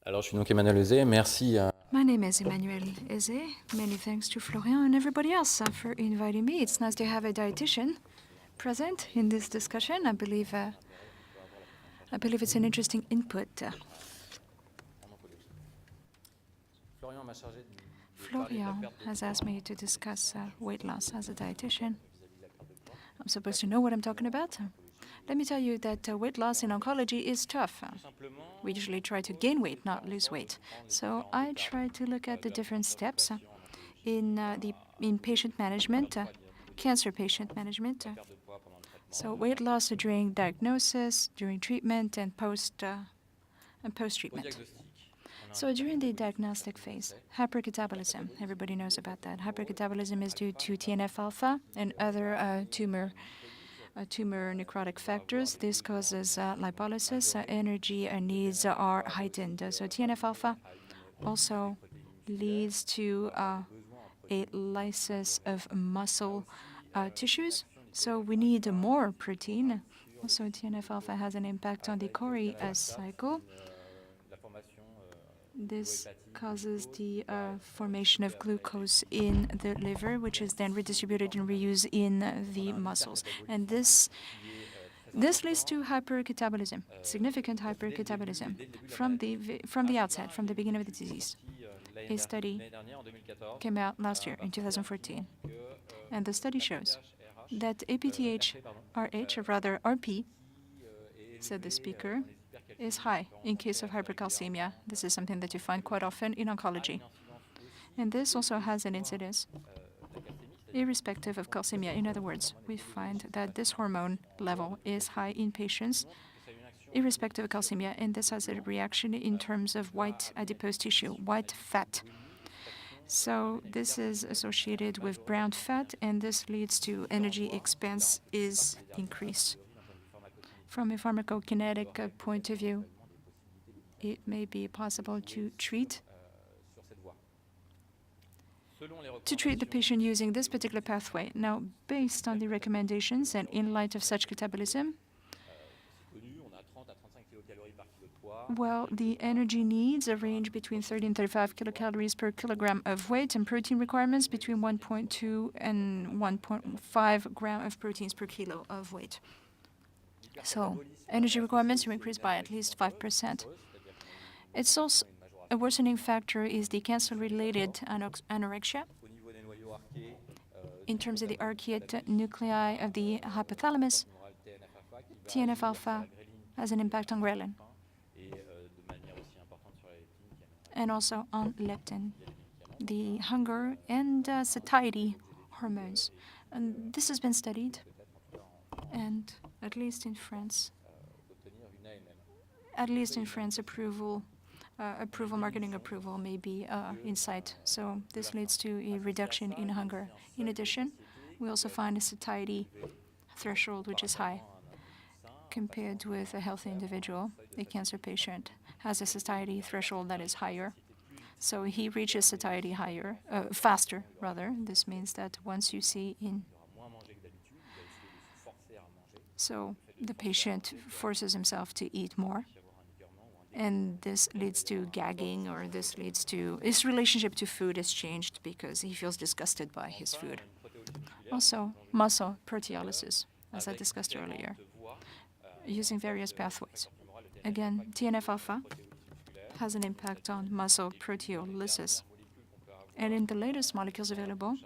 Alors, je suis donc Emmanuel HEUZE. Merci à... My name is Emmanuel HEUZE. Many thanks to Florian and everybody else for inviting me. It's nice to have a dietitian present in this discussion. I believe it's an interesting input. Florian has asked me to discuss weight loss as a dietitian. I'm supposed to know what I'm talking about. Let me tell you that weight loss in oncology is tough. We usually try to gain weight, not lose weight. So I try to look at the different steps in patient management, cancer patient management. So weight loss during diagnosis, during treatment, and post-treatment. So during the diagnostic phase, hypercatabolism, everybody knows about that. Hypercatabolism is due to TNF-alpha and other tumor necrotic factors. This causes lipolysis. Energy needs are heightened. So TNF-alpha also leads to a lysis of muscle tissues. So we need more protein. Also, TNF-alpha has an impact on the Cori cycle. This causes the formation of glucose in the liver, which is then redistributed and reused in the muscles. And this leads to hypercatabolism, significant hypercatabolism from the outset, from the beginning of the disease. A study came out last year in 2014, and the study shows that APTH-RH, or rather RP, said the speaker, is high in case of hypercalcemia. This is something that you find quite often in oncology. And this also has an incidence irrespective of calcemia. In other words, we find that this hormone level is high in patients irrespective of calcemia, and this has a reaction in terms of white adipose tissue, white fat. So this is associated with brown fat, and this leads to energy expense is increased. From a pharmacokinetic point of view, it may be possible to treat the patient using this particular pathway. Now, based on the recommendations and in light of such catabolism, well, the energy needs range between 30 and 35 kilocalories per kilogram of weight, and protein requirements between 1.2 and 1.5 gram of proteins per kilo of weight. So energy requirements are increased by at least 5%. It's also a worsening factor is the cancer-related anorexia. In terms of the arcuate nuclei of the hypothalamus, TNF-alpha has an impact on ghrelin and also on leptin, the hunger and satiety hormones. And this has been studied, and at least in France, marketing approval may be in sight. So this leads to a reduction in hunger. In addition, we also find a satiety threshold which is high compared with a healthy individual. A cancer patient has a satiety threshold that is higher. So he reaches satiety faster, rather. This means that once you see so the patient forces himself to eat more, and this leads to gagging, or this leads to his relationship to food is changed because he feels disgusted by his food. Also, muscle proteolysis, as I discussed earlier, using various pathways. Again, TNF-alpha has an impact on muscle proteolysis. And in the latest molecules available,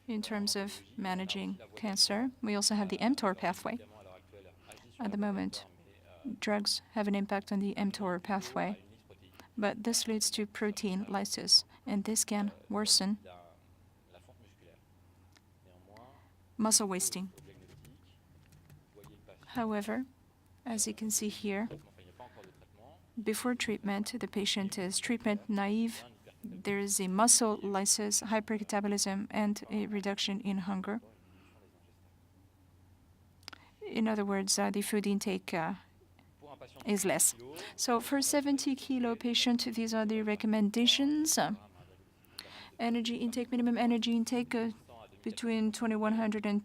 in terms of managing cancer, we also have the mTOR pathway. At the moment, drugs have an impact on the mTOR pathway, but this leads to protein lysis, and this can worsen muscle wasting. However, as you can see here, before treatment, the patient is treatment naive. There is a muscle lysis, hypercatabolism, and a reduction in hunger. In other words, the food intake is less. So for 70 kilo patient, these are the recommendations. Minimum energy intake between 2,100 and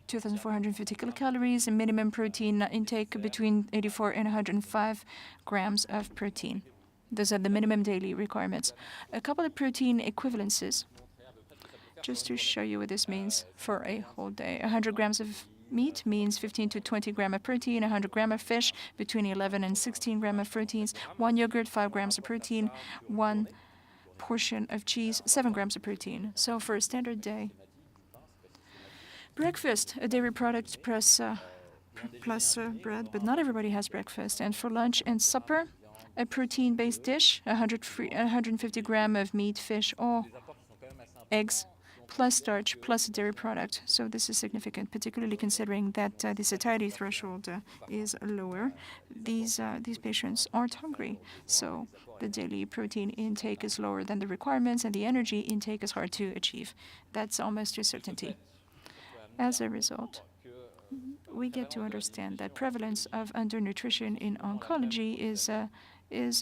2,450 kilocalories, and minimum protein intake between 84 and 105 grams of protein. Those are the minimum daily requirements. A couple of protein equivalences, just to show you what this means for a whole day. 100 grams of meat means 15 to 20 grams of protein, 100 grams of fish, between 11 and 16 grams of proteins, 1 yogurt, 5 grams of protein, 1 portion of cheese, 7 grams of protein. So for a standard day, breakfast, a dairy product plus bread, but not everybody has breakfast. And for lunch and supper, a protein-based dish, 150 grams of meat, fish, or eggs, plus starch, plus a dairy product. So this is significant, particularly considering that the satiety threshold is lower. These patients aren't hungry, so the daily protein intake is lower than the requirements, and the energy intake is hard to achieve. That's almost a certainty. As a result, we get to understand that prevalence of undernutrition in oncology is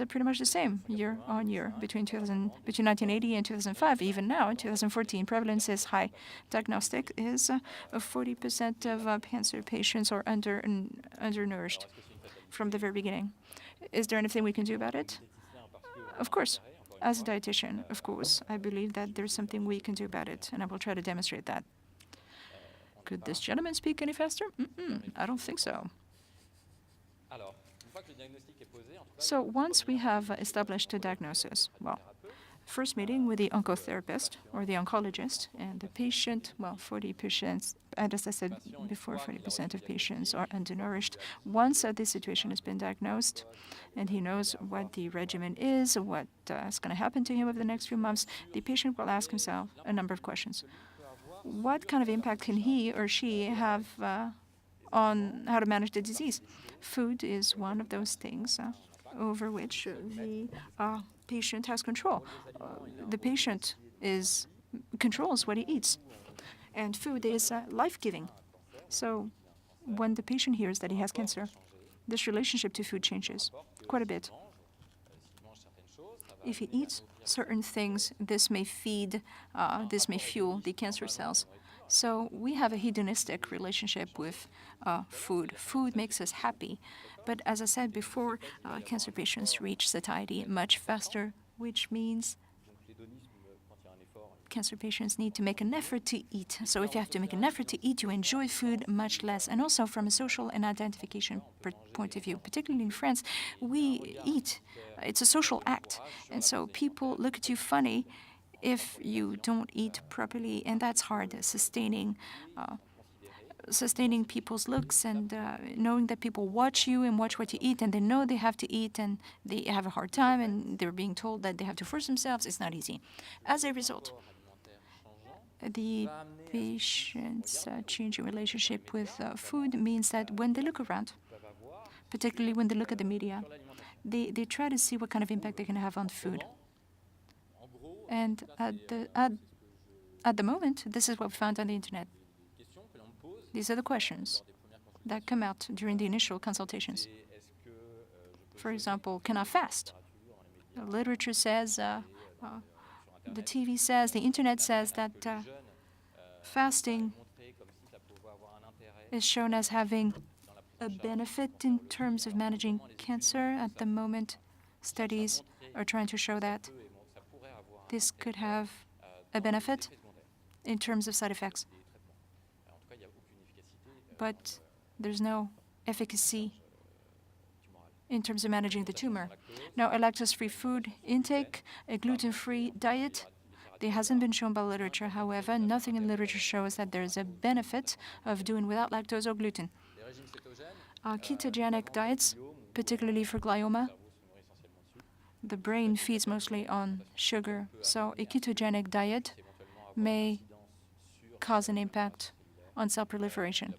pretty much the same year on year between 1980 and 2005. Even now, in 2014, prevalence is high. Diagnostic is 40% of cancer patients are undernourished from the very beginning. Is there anything we can do about it? Of course. As a dietitian, of course, I believe that there's something we can do about it, and I will try to demonstrate that. Could this gentleman speak any faster? I don't think so. So once we have established a diagnosis, well, first meeting with the oncotherapist or the oncologist and the patient, well, 40%, and as I said before, 40% of patients are undernourished. Once this situation has been diagnosed and he knows what the regimen is, what is going to happen to him over the next few months, the patient will ask himself a number of questions. What kind of impact can he or she have on how to manage the disease? Food is one of those things over which the patient has control. The patient controls what he eats, and food is life-giving. So when the patient hears that he has cancer, this relationship to food changes quite a bit. If he eats certain things, this may fuel the cancer cells. So we have a hedonistic relationship with food. Food makes us happy. But as I said before, cancer patients reach satiety much faster, which means cancer patients need to make an effort to eat. So if you have to make an effort to eat, you enjoy food much less. And also from a social and identification point of view, particularly in France, we eat. It's a social act. And so people look at you funny if you don't eat properly, and that's hard, sustaining people's looks and knowing that people watch you and watch what you eat, and they know they have to eat, and they have a hard time, and they're being told that they have to force themselves. It's not easy. As a result, the patient's changing relationship with food means that when they look around, particularly when they look at the media, they try to see what kind of impact they can have on food. And at the moment, this is what we found on the internet. These are the questions that come out during the initial consultations. For example, can I fast? The literature says, the TV says, the internet says that fasting is shown as having a benefit in terms of managing cancer. At the moment, studies are trying to show that this could have a benefit in terms of side effects. But there's no efficacy in terms of managing the tumor. Now, a lactose-free food intake, a gluten-free diet, it hasn't been shown by literature. However, nothing in literature shows that there's a benefit of doing without lactose or gluten. Ketogenic diets, particularly for glioma, the brain feeds mostly on sugar, so a ketogenic diet may cause an impact on cell proliferation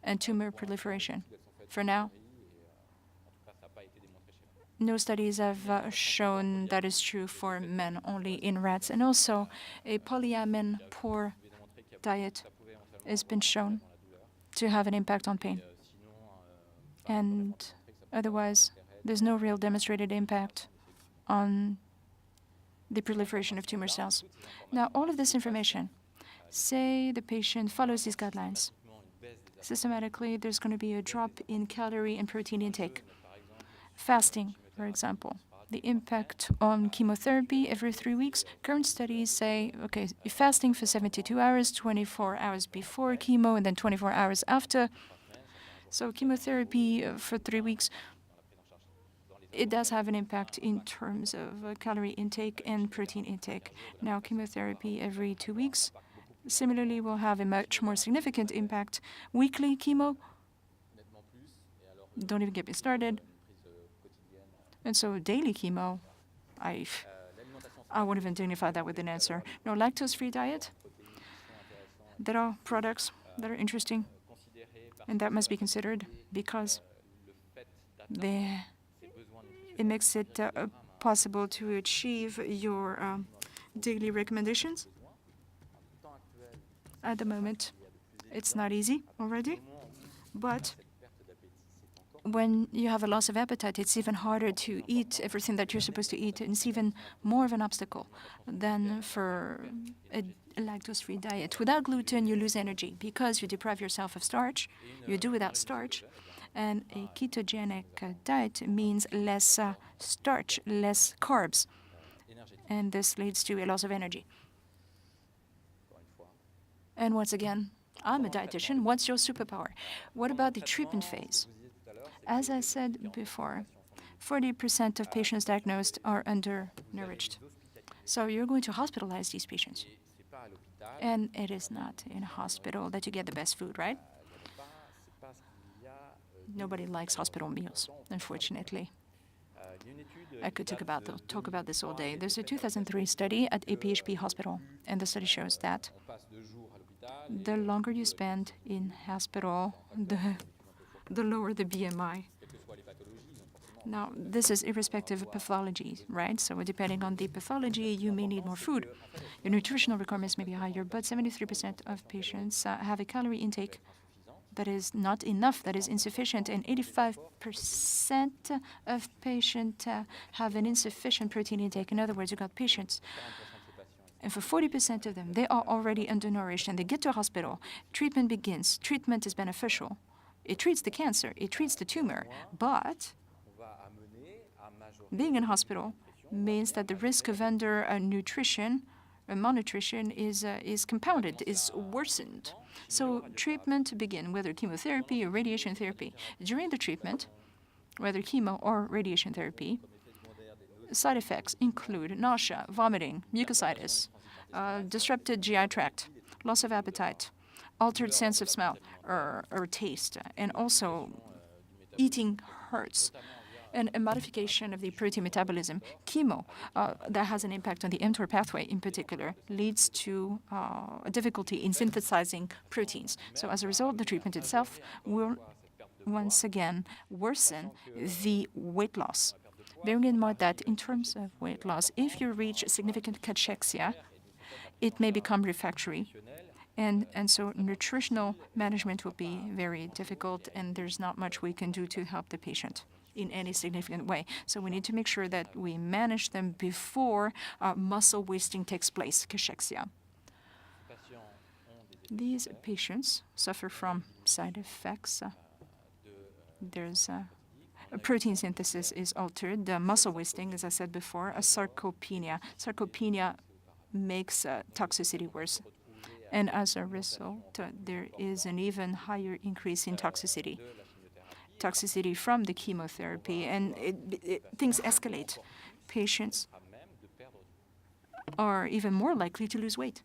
and tumor proliferation. For now, no studies have shown that is true for men, only in rats. And also, a polyamine-poor diet has been shown to have an impact on pain. And otherwise, there's no real demonstrated impact on the proliferation of tumor cells. Now, all of this information, say the patient follows these guidelines. Systematically, there's going to be a drop in calorie and protein intake. Fasting, for example, The impact on chemotherapy every 3 weeks. Current studies say, okay, you're fasting for 72 hours, 24 hours before chemo, and then 24 hours after. So chemotherapy for 3 weeks, it does have an impact in terms of calorie intake and protein intake. Now, chemotherapy every 2 weeks, similarly, will have a much more significant impact. Weekly chemo, don't even get me started. And so daily chemo, I won't even dignify that with an answer. No, lactose-free diet. There are products that are interesting, and that must be considered because it makes it possible to achieve your daily recommendations. At the moment, it's not easy already, but when you have a loss of appetite, it's even harder to eat everything that you're supposed to eat, and it's even more of an obstacle than for a lactose-free diet. Without gluten, you lose energy because you deprive yourself of starch. You do without starch. And a ketogenic diet means less starch, less carbs, and this leads to a loss of energy. And once again, I'm a dietitian. What's your superpower? What about the treatment phase? As I said before, 40% of patients diagnosed are undernourished. So you're going to hospitalize these patients. And it is not in a hospital that you get the best food, right? Nobody likes hospital meals, unfortunately. I could talk about this all day. There's a 2003 study at a PHP hospital, and the study shows that the longer you spend in hospital, the lower the BMI. Now, this is irrespective of pathology, right? So depending on the pathology, you may need more food. Your nutritional requirements may be higher, but 73% of patients have a calorie intake that is not enough, that is insufficient, and 85% of patients have an insufficient protein intake. In other words, you've got patients, and for 40% of them, they are already undernourished, and they get to a hospital. Treatment begins. Treatment is beneficial. It treats the cancer. It treats the tumor. But being in hospital means that the risk of undernutrition malnutrition is compounded, is worsened. So treatment begin, whether chemotherapy or radiation therapy. During the treatment, whether chemo or radiation therapy, side effects include nausea, vomiting, mucositis, disrupted GI tract, loss of appetite, altered sense of smell or taste, and also eating hurts, and a modification of the protein metabolism. Chemo, that has an impact on the mTOR pathway in particular, leads to a difficulty in synthesizing proteins. So as a result, the treatment itself will once again worsen the weight loss. Bearing in mind that in terms of weight loss, if you reach significant cachexia, it may become refractory. And so nutritional management will be very difficult, and there's not much we can do to help the patient in any significant way. So we need to make sure that we manage them before muscle wasting takes place, cachexia. These patients suffer from side effects. There's protein synthesis is altered. The muscle wasting, as I said before, a sarcopenia. Sarcopenia makes toxicity worse. And as a result, there is an even higher increase in toxicity from the chemotherapy, and things escalate. Patients are even more likely to lose weight.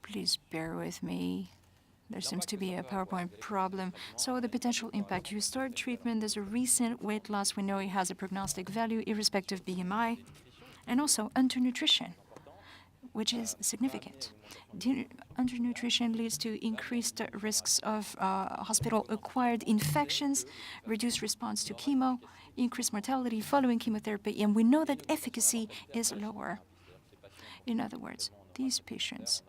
Please bear with me. There seems to be a PowerPoint problem. So the potential impact. You start treatment, there's a recent weight loss. We know it has a prognostic value, irrespective of BMI, and also undernutrition, which is significant. Undernutrition leads to increased risks of hospital-acquired infections, reduced response to chemo, increased mortality following chemotherapy, and we know that efficacy is lower. In other words, these patients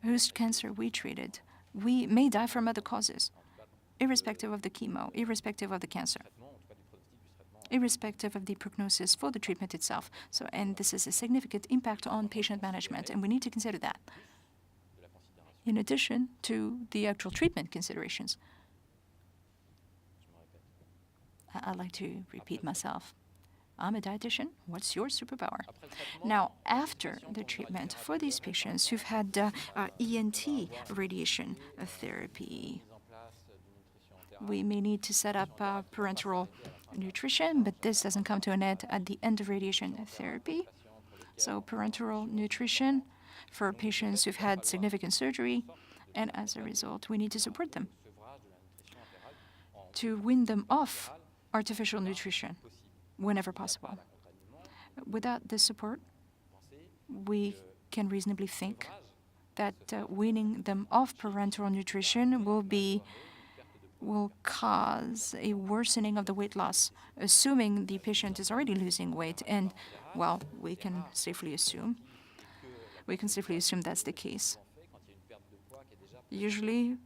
whose cancer we treated, we may die from other causes, irrespective of the chemo, irrespective of the cancer, irrespective of the prognosis for the treatment itself. So, and this is a significant impact on patient management, and we need to consider that. in addition to the actual treatment considerations. I'd like to repeat myself. I'm a dietitian. What's your superpower? Now, after the treatment, for these patients who've had ENT radiation therapy, we may need to set up parenteral nutrition, but this doesn't come to an end at the end of radiation therapy. So parenteral nutrition for patients who've had significant surgery, and as a result, we need to support them to wean them off artificial nutrition whenever possible. Without this support, we can reasonably think that weaning them off parenteral nutrition will cause a worsening of the weight loss, assuming the patient is already losing weight. And, well, we can safely assume that's the case. Usually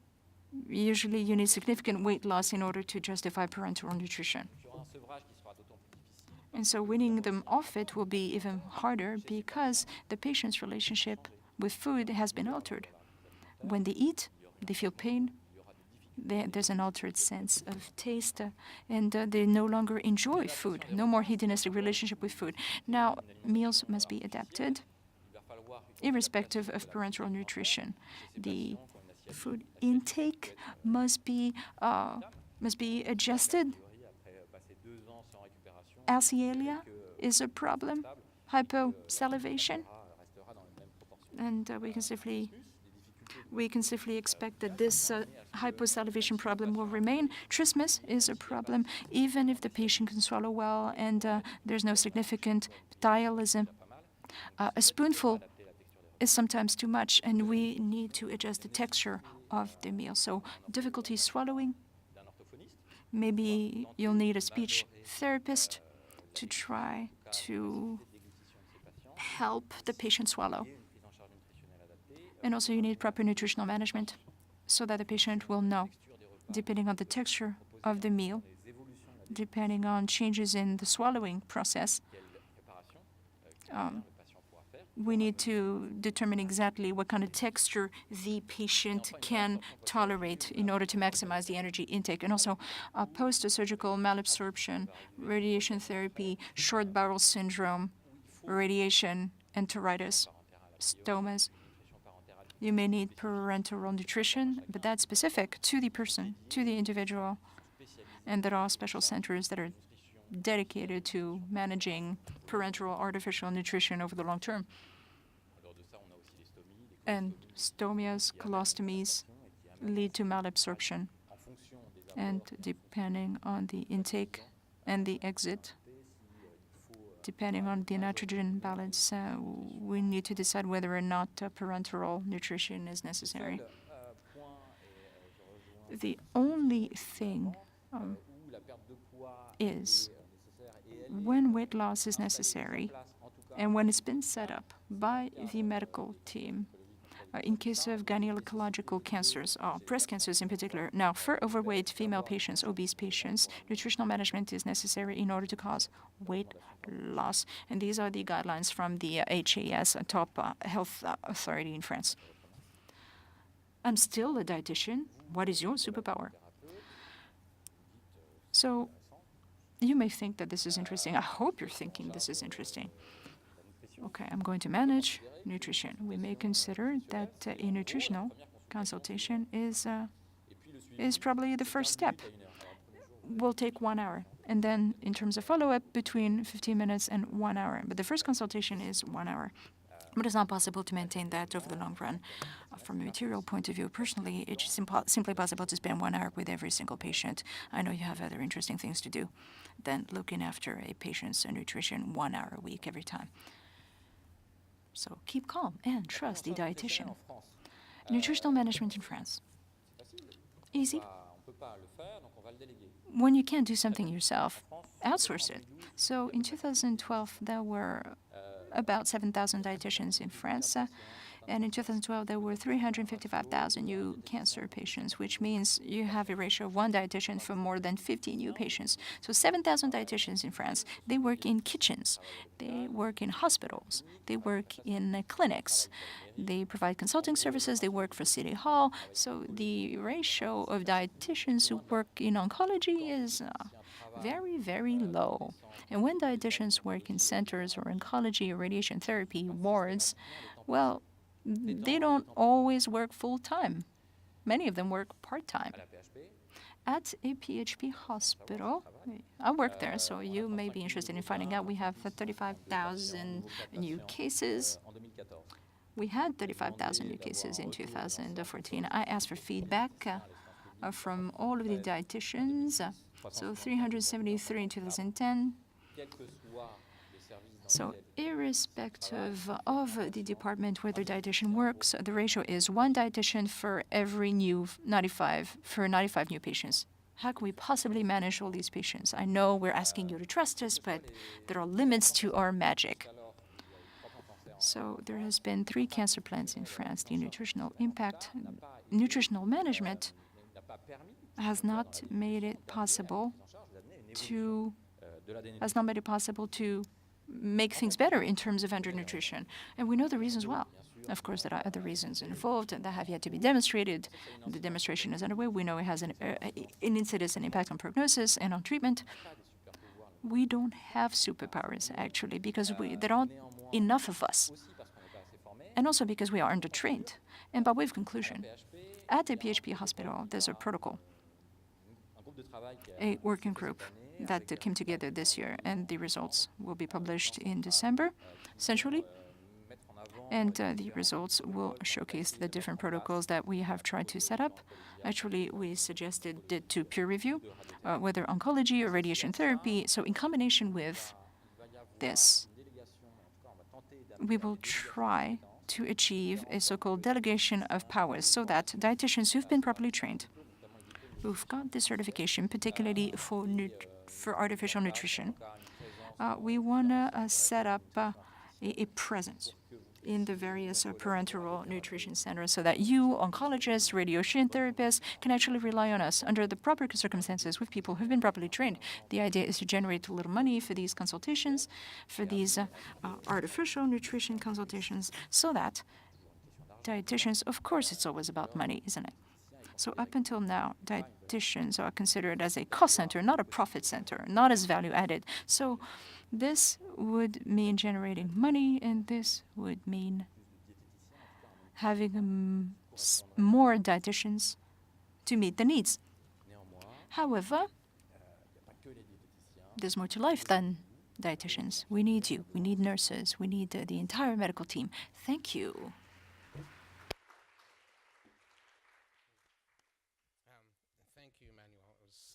you need significant weight loss in order to justify parenteral nutrition. And so weaning them off it will be even harder because the patient's relationship with food has been altered. When they eat, they feel pain. There's an altered sense of taste, and they no longer enjoy food. No more hedonistic relationship with food. Now, meals must be adapted, irrespective of parenteral nutrition. The food intake must be adjusted. Alcialia is a problem, hyposalivation, and we can safely expect that this hyposalivation problem will remain. Trismus is a problem, even if the patient can swallow well and there's no significant dialysis. A spoonful is sometimes too much, and we need to adjust the texture of the meal. So difficulty swallowing, maybe you'll need a speech therapist to try to help the patient swallow. And also you need proper nutritional management so that the patient will know, depending on the texture of the meal, depending on changes in the swallowing process, we need to determine exactly what kind of texture the patient can tolerate in order to maximize the energy intake. And also post-surgical malabsorption, radiation therapy, short bowel syndrome, radiation enteritis, stomas. You may need parenteral nutrition, but that's specific to the person, to the individual. And there are special centers that are dedicated to managing parenteral artificial nutrition over the long term. And stomias, colostomies lead to malabsorption. And depending on the intake and the exit, depending on the nitrogen balance, we need to decide whether or not parenteral nutrition is necessary. The only thing is when weight loss is necessary and when it's been set up by the medical team, in case of gynecological cancers, breast cancers in particular. Now, for overweight female patients, obese patients, nutritional management is necessary in order to cause weight loss. And these are the guidelines from the HAS, top health authority in France. I'm still a dietitian. What is your superpower? So you may think that this is interesting. I hope you're thinking this is interesting. Okay, I'm going to manage nutrition. We may consider that a nutritional consultation is probably the first step. Will take 1 hour. And then in terms of follow-up, between 15 minutes and 1 hour. But the first consultation is 1 hour. But it's not possible to maintain that over the long run. From a material point of view, personally, it's simply possible to spend 1 hour with every single patient. I know you have other interesting things to do than looking after a patient's nutrition 1 hour a week every time. So keep calm and trust the dietitian. Nutritional management in France. Easy. When you can't do something yourself, outsource it. So in 2012, there were about 7,000 dietitians in France, And in 2012, there were 355,000 new cancer patients, which means you have a ratio of one dietitian for more than 50 new patients. So 7,000 dietitians in France. They work in kitchens, they work in hospitals, they work in clinics, they provide consulting services, they work for City Hall. So the ratio of dietitians who work in oncology is very, very low. And when dietitians work in centers or oncology or radiation therapy wards, well, they don't always work full-time. Many of them work part-time. At a PHP hospital, I work there, so you may be interested in finding out. We have 35,000 new cases. We had 35,000 new cases in 2014. I asked for feedback from all of the dietitians, so 373 in 2010. So irrespective of the department where the dietitian works, the ratio is one dietitian for every 95 new patients. How can we possibly manage all these patients? I know we're asking you to trust us, but there are limits to our magic. So there has been 3 cancer plans in France. The nutritional management has not made it possible to make things better in terms of undernutrition. And we know the reasons well. Of course, there are other reasons involved that have yet to be demonstrated. The demonstration is underway. We know it has an incidence and impact on prognosis and on treatment. We don't have superpowers, actually, because there aren't enough of us. And also because we are undertrained. And by way of conclusion, at the PHP hospital, there's a protocol, a working group that came together this year, and the results will be published in December, centrally. And the results will showcase the different protocols that we have tried to set up. Actually, we suggested it to peer review, whether oncology or radiation therapy. So in combination with this, we will try to achieve a so-called delegation of powers so that dietitians who've been properly trained, who've got this certification, particularly for artificial nutrition, we want to set up a presence in the various parenteral nutrition centers so that you, oncologists, radiation therapists, can actually rely on us under the proper circumstances with people who've been properly trained. The idea is to generate a little money for these consultations, for these artificial nutrition consultations, so that dietitians, of course, it's always about money, isn't it? So up until now, dietitians are considered as a cost center, not a profit center, not as value added. So this would mean generating money, and this would mean having more dietitians to meet the needs. However, there's more to life than dietitians. We need you. We need nurses. We need the entire medical team. Thank you.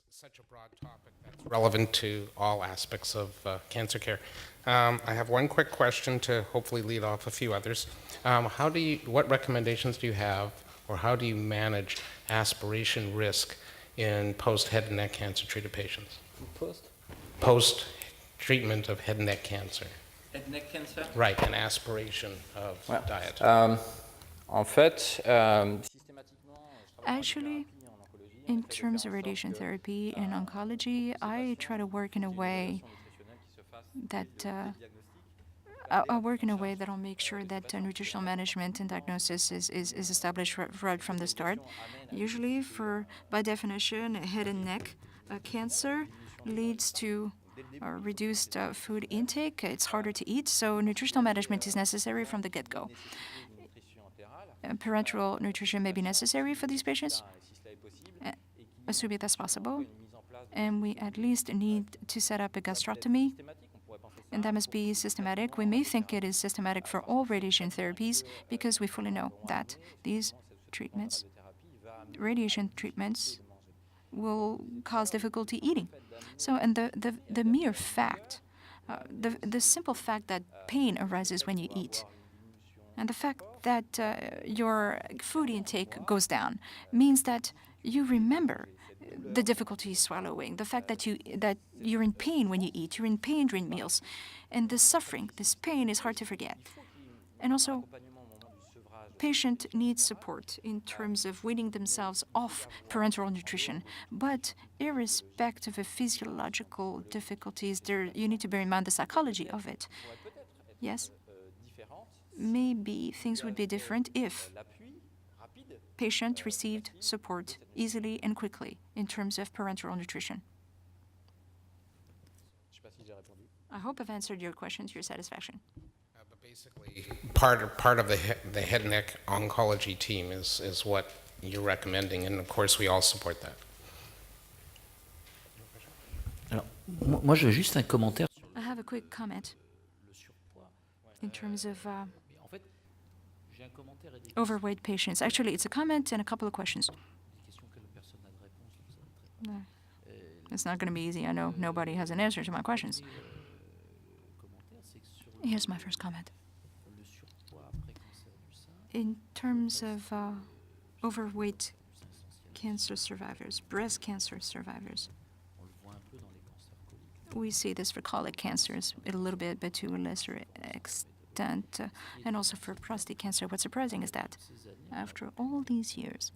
Such a broad topic that's relevant to all aspects of cancer care. I have one quick question to hopefully lead off a few others. What recommendations do you have, or how do you manage aspiration risk in post-head and neck cancer treated patients? Post-treatment of head and neck cancer. Head and neck cancer? Right, and aspiration of diet. En fait, Actually, in terms of radiation therapy and oncology, I try to work in a way that I'll make sure that nutritional management and diagnosis is established right from the start. Usually, by definition, head and neck cancer leads to reduced food intake. It's harder to eat, so nutritional management is necessary from the get-go. Parenteral nutrition may be necessary for these patients, assuming that's possible, and we at least need to set up a gastrotomy, and that must be systematic. We may think it is systematic for all radiation therapies because we fully know that these treatments, radiation treatments, will cause difficulty eating. So, and the mere fact, the simple fact that pain arises when you eat, and the fact that your food intake goes down means that you remember the difficulty swallowing, the fact that you're in pain when you eat, you're in pain during meals, and this suffering, this pain is hard to forget. And also, patient needs support in terms of weaning themselves off parenteral nutrition. But irrespective of physiological difficulties, you need to bear in mind the psychology of it. Yes? Maybe things would be different if patient received support easily and quickly in terms of parenteral nutrition. I hope I've answered your question to your satisfaction. But basically, part of the head and neck oncology team is what you're recommending, and of course we all support that. Alors, moi, je veux juste un commentaire. I have a quick comment in terms of overweight patients. Actually, it's a comment and a couple of questions. No. It's not going to be easy. I know nobody has an answer to my questions. Here's my first comment. In terms of overweight cancer survivors, breast cancer survivors, we see this for colic cancers a little bit, but to a lesser extent, and also for prostate cancer. What's surprising is that after all these years,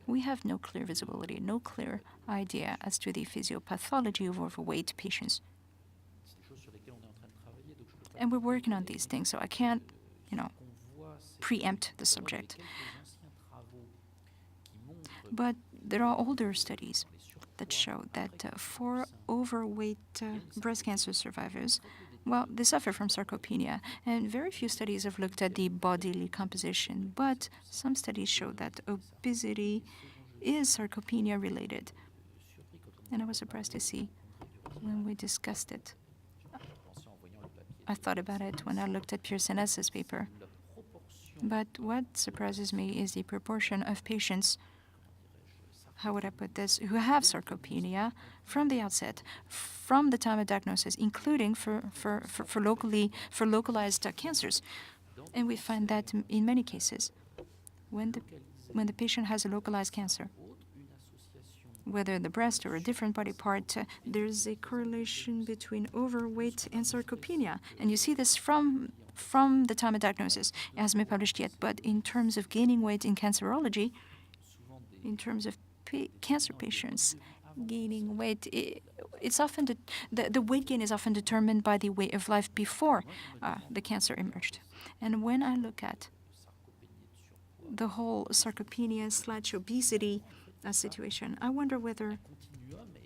we have no clear visibility, no clear idea as to the physiopathology of overweight patients. And we're working on these things, so I can't, preempt the subject. But there are older studies that show that for overweight breast cancer survivors, well, they suffer from sarcopenia, and very few studies have looked at the bodily composition, but some studies show that obesity is sarcopenia related. And I was surprised to see when we discussed it. I thought about it when I looked at Pearson S.'s paper. But what surprises me is the proportion of patients, how would I put this, who have sarcopenia from the outset, from the time of diagnosis, including for localized cancers. And we find that in many cases, when the patient has a localized cancer, whether the breast or a different body part, there's a correlation between overweight and sarcopenia. And you see this from the time of diagnosis. It hasn't been published yet, but in terms of gaining weight in cancerology, in terms of cancer patients gaining weight, it's often the weight gain is often determined by the way of life before the cancer emerged. And when I look at the whole sarcopenia/obesity situation, I wonder whether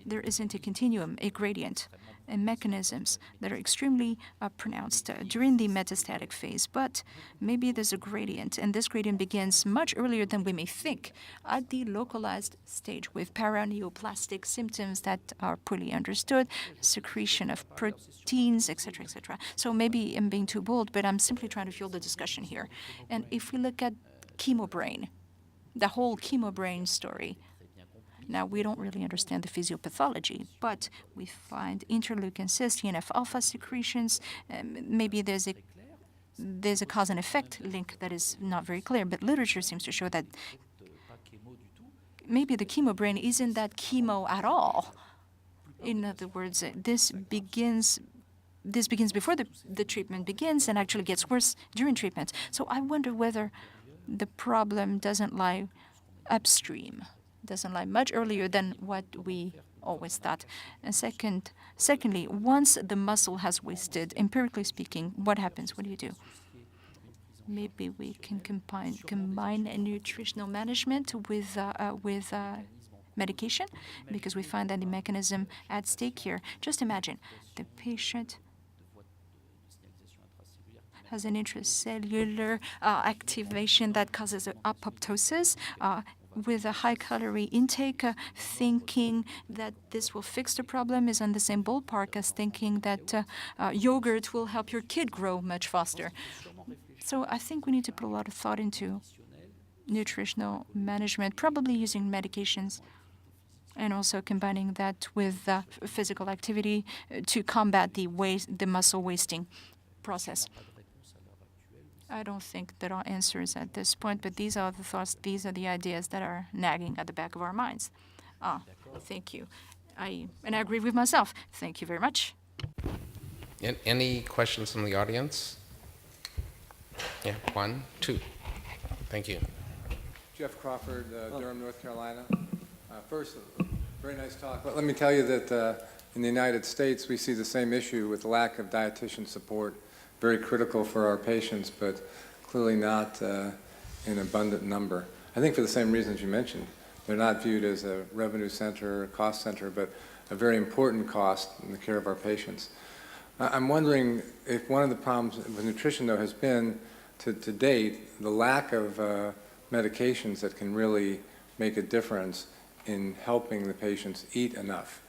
there isn't a continuum, a gradient, and mechanisms that are extremely pronounced during the metastatic phase. But maybe there's a gradient, and this gradient begins much earlier than we may think at the localized stage with paraneoplastic symptoms that are poorly understood, secretion of proteins, etc., etc. So maybe I'm being too bold, but I'm simply trying to fuel the discussion here. And if we look at chemobrain, the whole chemobrain story, now, we don't really understand the physiopathology, but we find interleukin-6, TNF-alpha secretions. Maybe there's a cause and effect link that is not very clear, but literature seems to show that maybe the chemobrain isn't that chemo at all. In other words, this begins before the treatment begins and actually gets worse during treatment. So I wonder whether the problem doesn't lie upstream, doesn't lie much earlier than what we always thought. And secondly, once the muscle has wasted, empirically speaking, what happens? What do you do? Maybe we can combine a nutritional management with medication, because we find that the mechanism at stake here. Just imagine the patient has an intracellular activation that causes apoptosis, with a high-calorie intake, thinking that this will fix the problem is on the same ballpark as thinking that yogurt will help your kid grow much faster. So I think we need to put a lot of thought into nutritional management, probably using medications, and also combining that with physical activity to combat the muscle wasting process. I don't think there are answers at this point, but these are the thoughts, these are the ideas that are nagging at the back of our minds. Thank you. And I agree with myself. Thank you very much. Any questions from the audience? Yeah, 1, 2. Thank you. Jeff Crawford, Durham, North Carolina. First, very nice talk. But let me tell you that in the United States, we see the same issue with the lack of dietitian support, very critical for our patients, but clearly not in abundant number. I think for the same reasons you mentioned. They're not viewed as a revenue center or cost center, but a very important cost in the care of our patients. I'm wondering if one of the problems with nutrition, though, has been, to date, the lack of medications that can really make a difference in helping the patients eat enough.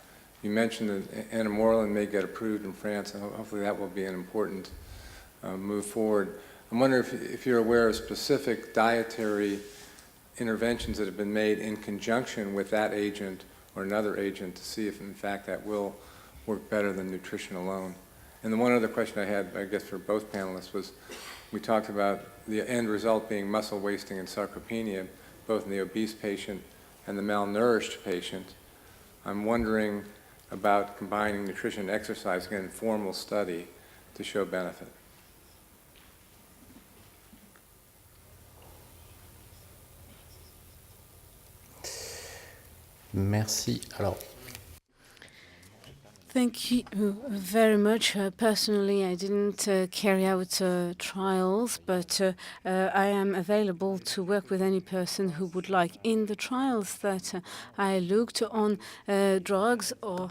You mentioned that Anorexia may get approved in France, and hopefully that will be an important move forward. I'm wondering if you're aware of specific dietary interventions that have been made in conjunction with that agent or another agent to see if, in fact, that will work better than nutrition alone. And the one other question I had, I guess, for both panelists was, we talked about the end result being muscle wasting and sarcopenia, both in the obese patient and the malnourished patient. I'm wondering about combining nutrition and exercise, again, in formal study, to show benefit. Merci. Alors, Thank you very much. Personally, I didn't carry out trials, but I am available to work with any person who would like. In the trials that I looked on drugs or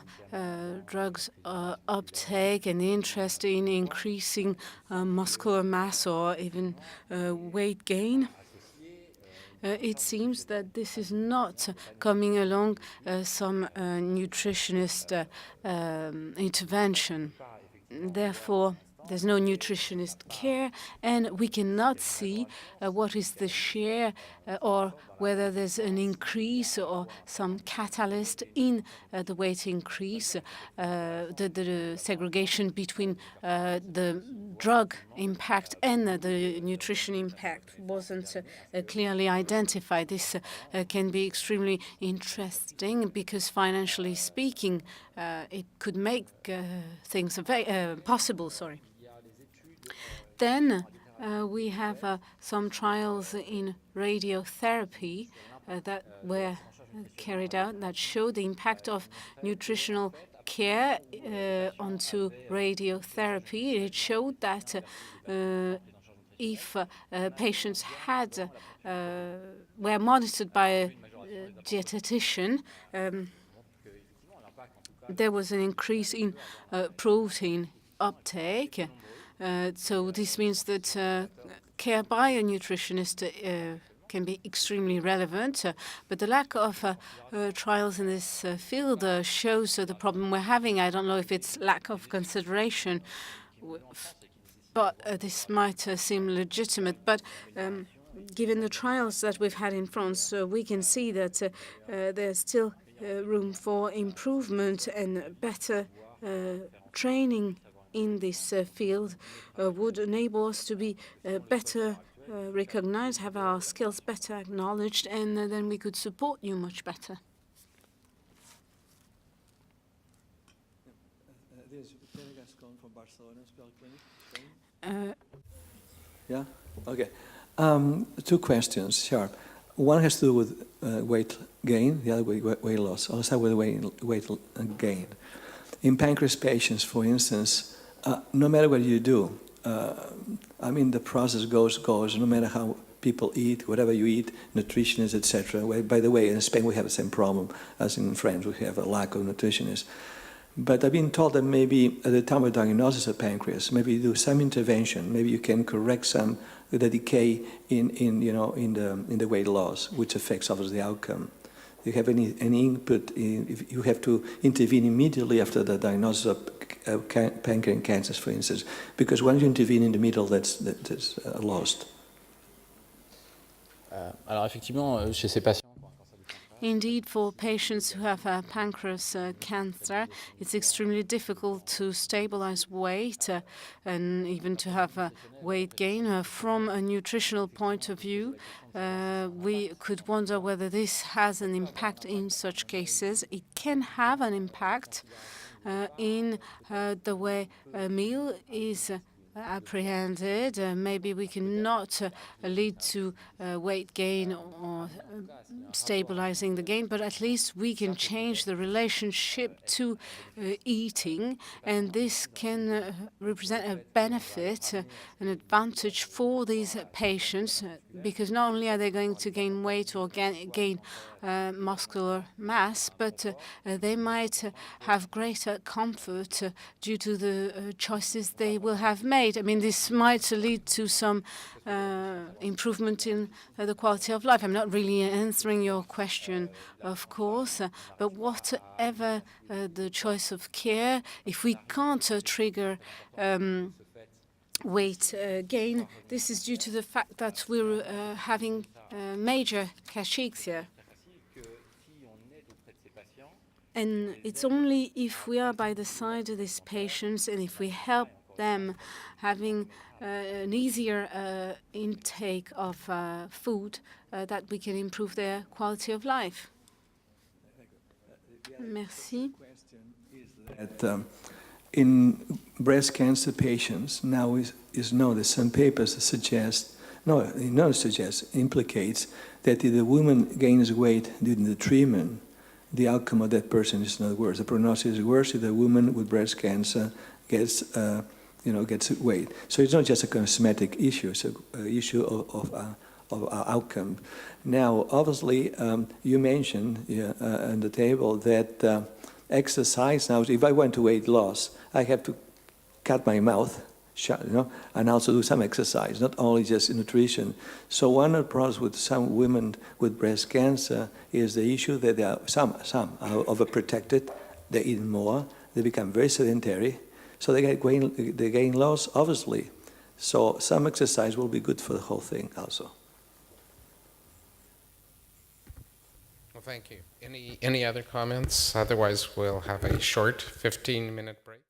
drugs uptake and interest in increasing muscular mass or even weight gain, it seems that this is not coming along some nutritionist intervention. Therefore, there's no nutritionist care, and we cannot see what is the share or whether there's an increase or some catalyst in the weight increase. The segregation between the drug impact and the nutrition impact wasn't clearly identified. This can be extremely interesting because financially speaking, it could make things possible. Then we have some trials in radiotherapy that were carried out that show the impact of nutritional care onto radiotherapy. It showed that if patients were monitored by a dietitian, there was an increase in protein uptake. So this means that care by a nutritionist can be extremely relevant, but the lack of trials in this field shows the problem we're having. I don't know if it's lack of consideration, but this might seem legitimate. But given the trials that we've had in France, we can see that there's still room for improvement, and better training in this field would enable us to be better recognized, have our skills better acknowledged, and then we could support you much better. From Barcelona. Yeah? Okay. Two questions, sharp. One has to do with weight gain, the other with weight loss. I'll start with weight gain. In pancreas patients, for instance, no matter what you do, the process goes, no matter how people eat, whatever you eat, nutritionists, etc. By the way, in Spain we have the same problem as in France. We have a lack of nutritionists. But I've been told that maybe at the time of diagnosis of pancreas, maybe you do some intervention, maybe you can correct some the decay in the weight loss, which affects obviously the outcome. Do you have any input if you have to intervene immediately after the diagnosis of pancreatic cancers, for instance? Because when you intervene in the middle, that's lost. Alors effectivement, chez ces patients. Indeed, for patients who have pancreas cancer, it's extremely difficult to stabilize weight and even to have weight gain. From a nutritional point of view, we could wonder whether this has an impact in such cases. It can have an impact in the way a meal is apprehended. Maybe we cannot lead to weight gain or stabilizing the gain, but at least we can change the relationship to eating, and this can represent a benefit, an advantage for these patients, because not only are they going to gain weight or gain muscular mass, but they might have greater comfort due to the choices they will have made. I mean, this might lead to some improvement in the quality of life. I'm not really answering your question, of course, but whatever the choice of care, if we can't trigger weight gain, this is due to the fact that we're having major cachexia. And it's only if we are by the side of these patients and if we help them having an easier intake of food that we can improve their quality of life. Merci. That, in breast cancer patients, now is known that some papers suggest, implicates that if the woman gains weight during the treatment, the outcome of that person is not worse. The prognosis is worse if the woman with breast cancer gets weight. So it's not just a cosmetic issue; it's an issue of outcome. Now, obviously, you mentioned on the table that exercise. Now, if I want to weight loss, I have to cut my mouth shut, and also do some exercise, not only just nutrition. So one of the problems with some women with breast cancer is the issue that they are, some are overprotected, they eat more, they become very sedentary, so they gain loss, obviously. So some exercise will be good for the whole thing also. Well, thank you. Any other comments? Otherwise, we'll have a short 15-minute break.